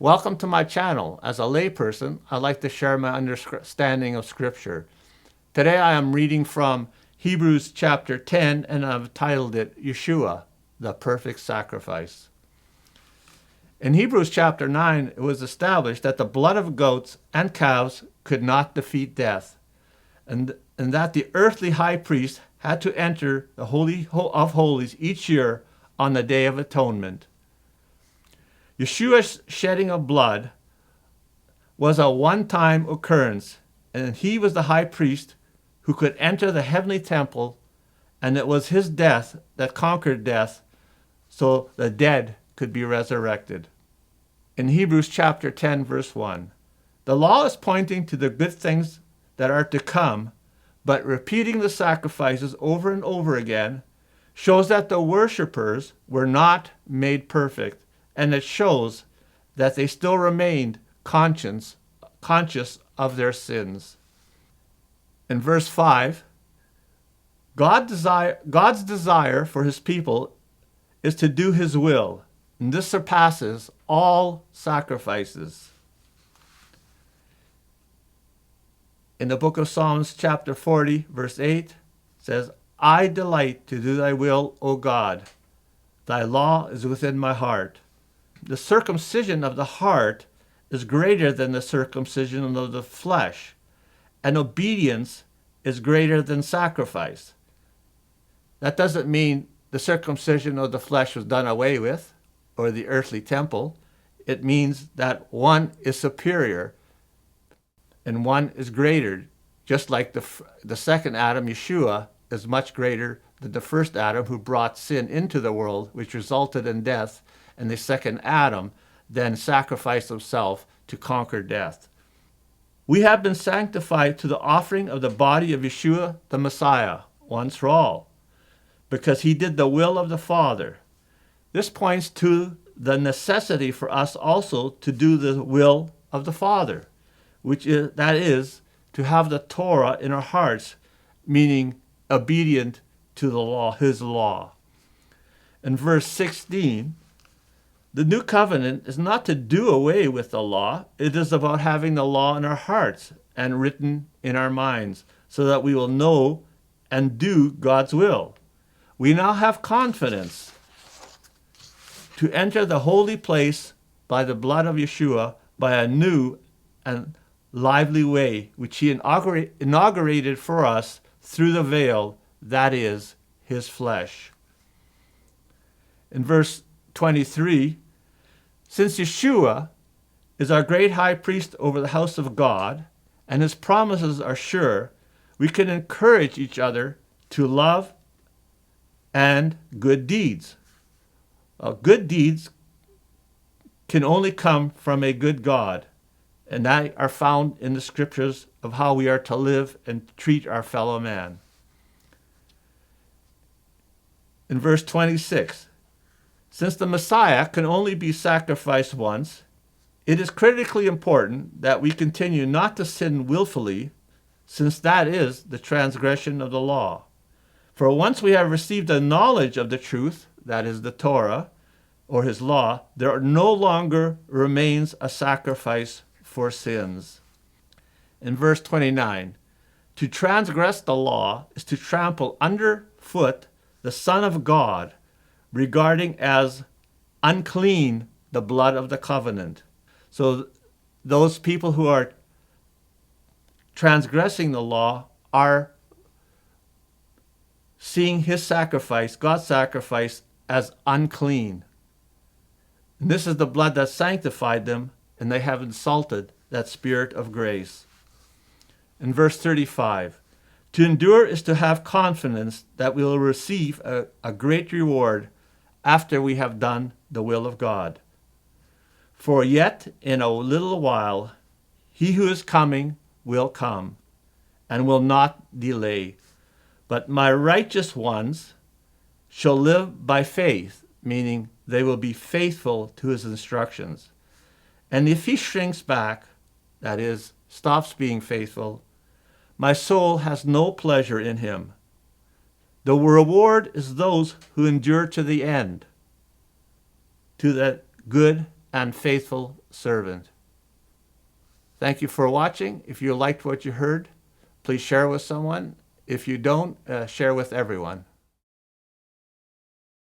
Welcome to my channel. As a layperson, I like to share my understanding of Scripture. Today I am reading from Hebrews chapter 10, and I've titled it Yeshua, the Perfect Sacrifice. In Hebrews chapter 9, it was established that the blood of goats and calves could not defeat death, and that the earthly high priest had to enter the Holy of Holies each year on the Day of Atonement. Yeshua's shedding of blood was a one-time occurrence, and he was the high priest who could enter the heavenly temple, and it was his death that conquered death so the dead could be resurrected. In Hebrews chapter 10, verse 1, the law is pointing to the good things that are to come, but repeating the sacrifices over and over again shows that the worshipers were not made perfect, and it shows that they still remained conscious of their sins. In verse 5, God's desire for his people is to do his will, and this surpasses all sacrifices. In the book of Psalms chapter 40, verse 8, it says, I delight to do thy will, O God. Thy law is within my heart. The circumcision of the heart is greater than the circumcision of the flesh, and obedience is greater than sacrifice. That doesn't mean the circumcision of the flesh was done away with, or the earthly temple. It means that one is superior and one is greater, just like the second Adam, Yeshua, is much greater than the first Adam who brought sin into the world, which resulted in death, and the second Adam then sacrificed himself to conquer death. We have been sanctified to the offering of the body of Yeshua the Messiah, once for all, because he did the will of the Father. This points to the necessity for us also to do the will of the Father, that is, to have the Torah in our hearts, meaning obedient to the law, his law. In verse 16, the new covenant is not to do away with the law. It is about having the law in our hearts and written in our minds so that we will know and do God's will. We now have confidence to enter the holy place by the blood of Yeshua by a new and lively way, which he inaugurated for us through the veil, that is, his flesh. In verse 23, since Yeshua is our great high priest over the house of God, and his promises are sure, we can encourage each other to love and good deeds. Good deeds can only come from a good God, and that are found in the scriptures of how we are to live and treat our fellow man. In verse 26, since the Messiah can only be sacrificed once, it is critically important that we continue not to sin willfully, since that is the transgression of the law. For once we have received a knowledge of the truth, that is the Torah, or his law, there no longer remains a sacrifice for sins. In verse 29, to transgress the law is to trample underfoot the Son of God, regarding as unclean the blood of the covenant. So those people who are transgressing the law are seeing his sacrifice, God's sacrifice, as unclean. And this is the blood that sanctified them, and they have insulted that Spirit of grace. In verse 35, to endure is to have confidence that we will receive a great reward after we have done the will of God. For yet in a little while he who is coming will come and will not delay. But my righteous ones shall live by faith, meaning they will be faithful to his instructions. And if he shrinks back, that is, stops being faithful, my soul has no pleasure in him. The reward is those who endure to the end, to that good and faithful servant. Thank you for watching. If you liked what you heard, please share with someone. If you don't, share with everyone.